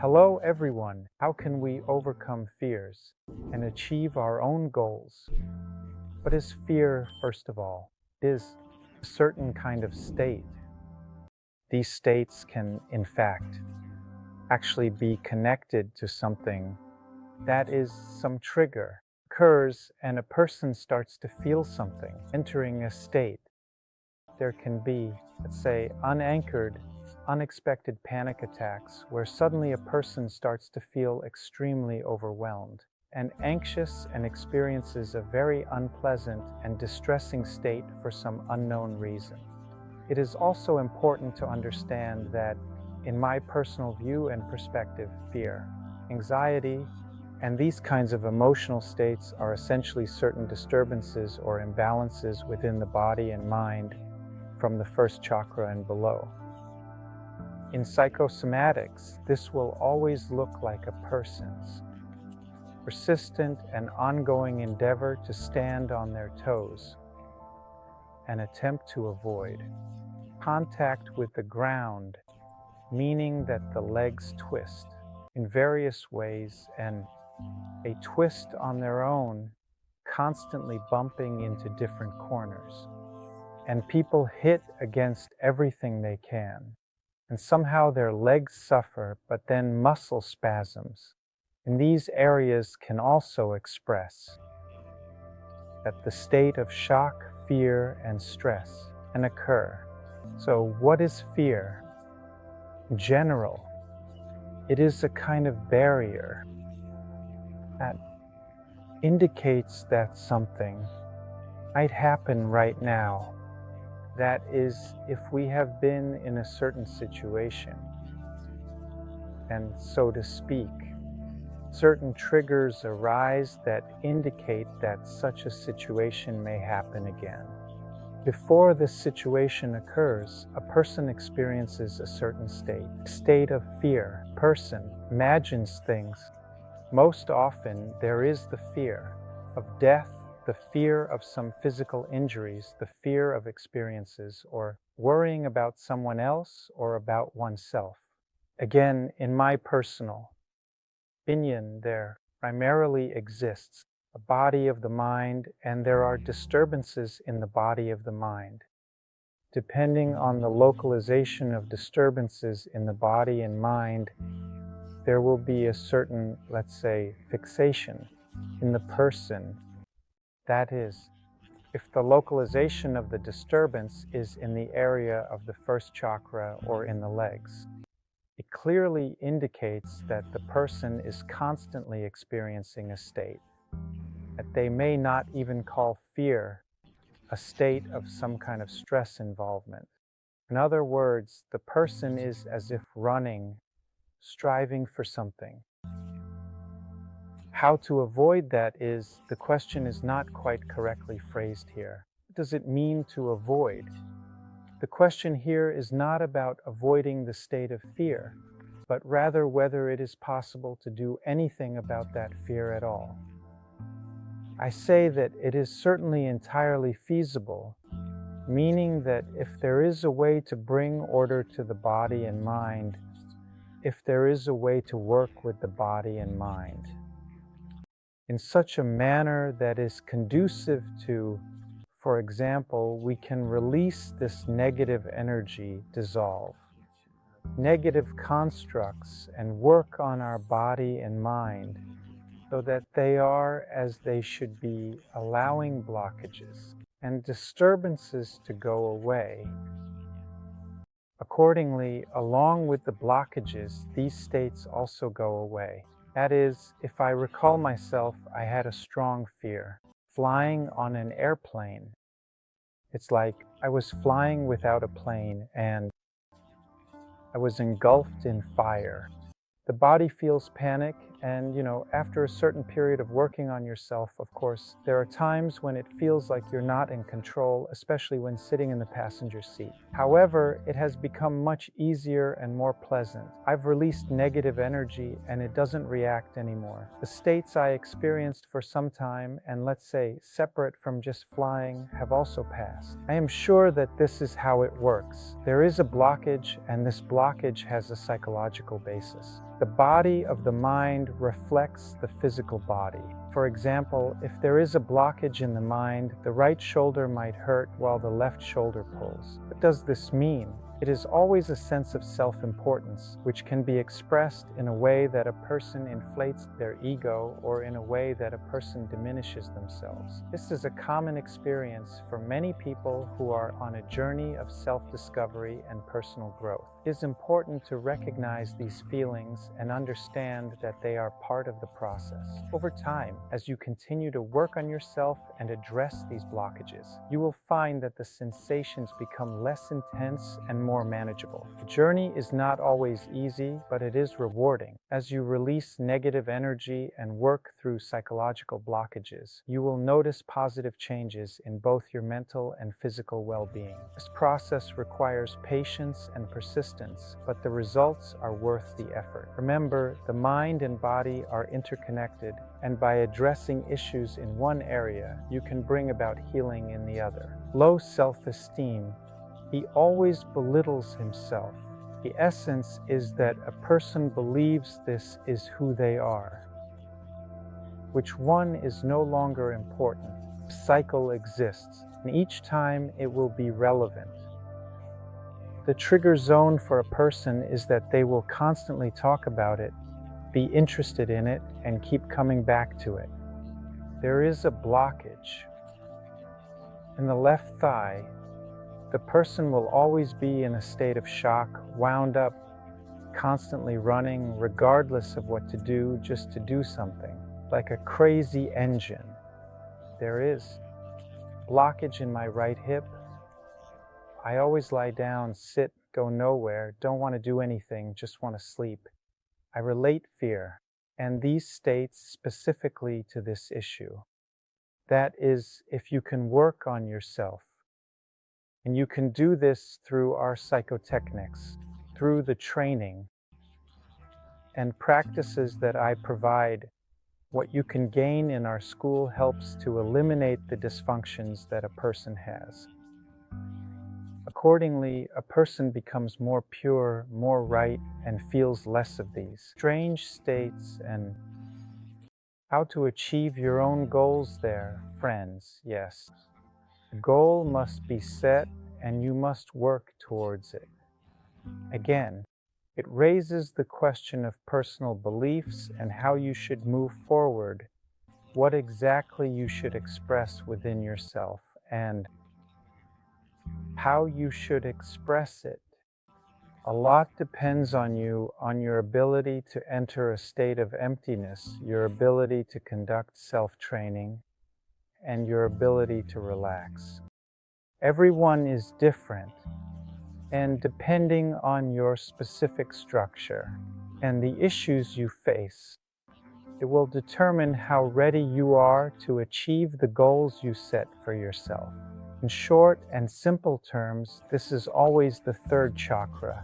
Hello, everyone. How can we overcome fears and achieve our own goals? What is fear, first of all? It is a certain kind of state. These states can, in fact, actually be connected to something that is some trigger occurs and a person starts to feel something, entering a state. There can be, let's say, unanchored, unexpected panic attacks where suddenly a person starts to feel extremely overwhelmed and anxious and experiences a very unpleasant and distressing state for some unknown reason. It is also important to understand that, in my personal view and perspective, fear, anxiety, and these kinds of emotional states are essentially certain disturbances or imbalances within the body and mind from the first chakra and below. In psychosomatics, this will always look like a person's persistent and ongoing endeavor to stand on their toes and attempt to avoid contact with the ground, meaning that the legs twist in various ways and a twist on their own, constantly bumping into different corners. And people hit against everything they can. And somehow their legs suffer, but then muscle spasms in these areas can also express that the state of shock, fear, and stress can occur. So what is fear? In general, it is a kind of barrier that indicates that something might happen right now. That is, if we have been in a certain situation, and so to speak, certain triggers arise that indicate that such a situation may happen again. Before this situation occurs, a person experiences a certain state of fear. Person imagines things. Most often, there is the fear of death, the fear of some physical injuries, the fear of experiences, or worrying about someone else or about oneself. Again, in my personal opinion, there primarily exists a body of the mind, and there are disturbances in the body of the mind. Depending on the localization of disturbances in the body and mind, there will be a certain, let's say, fixation in the person. That is, if the localization of the disturbance is in the area of the first chakra or in the legs, it clearly indicates that the person is constantly experiencing a state that they may not even call fear, a state of some kind of stress involvement. In other words, the person is as if running, striving for something. How to avoid that is, the question is not quite correctly phrased here. What does it mean to avoid? The question here is not about avoiding the state of fear, but rather whether it is possible to do anything about that fear at all. I say that it is certainly entirely feasible, meaning that if there is a way to bring order to the body and mind, if there is a way to work with the body and mind in such a manner that is conducive to, for example, we can release this negative energy, dissolve negative constructs, and work on our body and mind so that they are as they should be, allowing blockages and disturbances to go away. Accordingly, along with the blockages, these states also go away. That is, if I recall myself, I had a strong fear. Flying on an airplane. It's like I was flying without a plane and I was engulfed in fire. The body feels panic And, after a certain period of working on yourself, of course, there are times when it feels like you're not in control, especially when sitting in the passenger seat. However, it has become much easier and more pleasant. I've released negative energy and it doesn't react anymore. The states I experienced for some time, and let's say separate from just flying, have also passed. I am sure that this is how it works. There is a blockage, and this blockage has a psychological basis. The body of the mind reflects the physical body. For example, if there is a blockage in the mind, the right shoulder might hurt while the left shoulder pulls. What does this mean? It is always a sense of self-importance, which can be expressed in a way that a person inflates their ego or in a way that a person diminishes themselves. This is a common experience for many people who are on a journey of self-discovery and personal growth. It is important to recognize these feelings and understand that they are part of the process. Over time, as you continue to work on yourself and address these blockages, you will find that the sensations become less intense and more manageable. The journey is not always easy, but it is rewarding. As you release negative energy and work through psychological blockages, you will notice positive changes in both your mental and physical well-being. This process requires patience and persistence, but the results are worth the effort. Remember, the mind and body are interconnected, and by addressing issues in one area, you can bring about healing in the other. Low self-esteem. He always belittles himself. The essence is that a person believes this is who they are. Which one is no longer important. The cycle exists, and each time it will be relevant. The trigger zone for a person is that they will constantly talk about it, be interested in it, and keep coming back to it. There is a blockage. In the left thigh, the person will always be in a state of shock, wound up, constantly running, regardless of what to do, just to do something, like a crazy engine. There is blockage in my right hip. I always lie down, sit, go nowhere, don't want to do anything, just want to sleep. I relate fear, and these states specifically to this issue. That is, if you can work on yourself. And you can do this through our psychotechnics, through the training and practices that I provide. What you can gain in our school helps to eliminate the dysfunctions that a person has. Accordingly, a person becomes more pure, more right, and feels less of these strange states. And how to achieve your own goals there, friends, yes. The goal must be set and you must work towards it. Again, it raises the question of personal beliefs and how you should move forward, what exactly you should express within yourself, and how you should express it. A lot depends on you, on your ability to enter a state of emptiness, your ability to conduct self-training, and your ability to relax. Everyone is different, and depending on your specific structure and the issues you face, it will determine how ready you are to achieve the goals you set for yourself. In short and simple terms, this is always the third chakra.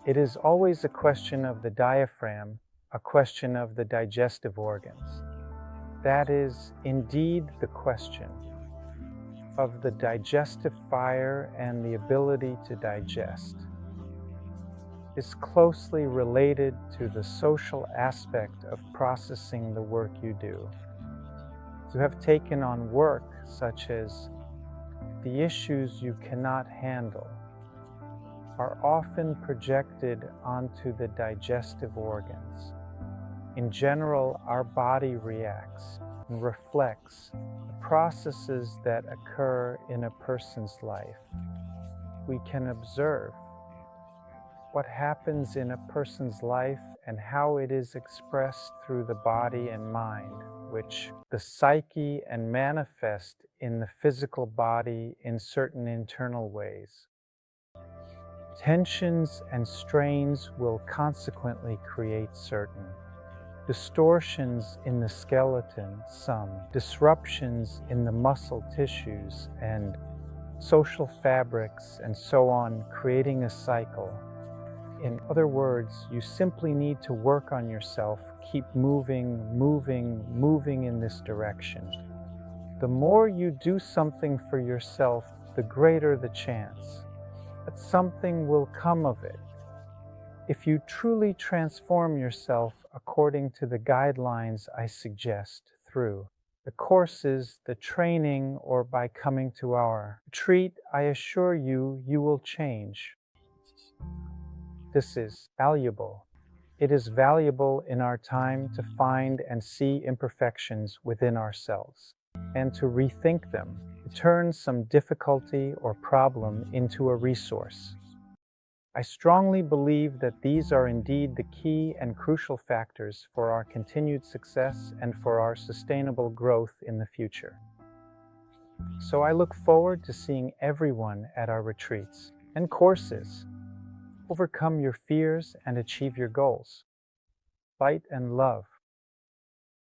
It is always a question of the diaphragm, a question of the digestive organs. That is indeed the question of the digestive fire, and the ability to digest is closely related to the social aspect of processing the work you do. You have taken on work such as the issues you cannot handle are often projected onto the digestive organs. In general, our body reacts and reflects the processes that occur in a person's life. We can observe what happens in a person's life and how it is expressed through the body and mind, which the psyche and manifest in the physical body in certain internal ways. Tensions and strains will consequently create certain distortions in the skeleton, some disruptions in the muscle tissues and social fabrics, and so on, creating a cycle. In other words, you simply need to work on yourself, keep moving in this direction. The more you do something for yourself, the greater the chance that something will come of it. If you truly transform yourself according to the guidelines I suggest through the courses, the training, or by coming to our retreat, I assure you, you will change. This is valuable. It is valuable in our time to find and see imperfections within ourselves and to rethink them, to turn some difficulty or problem into a resource. I strongly believe that these are indeed the key and crucial factors for our continued success and for our sustainable growth in the future. So I look forward to seeing everyone at our retreats and courses. Overcome your fears and achieve your goals. Light and love.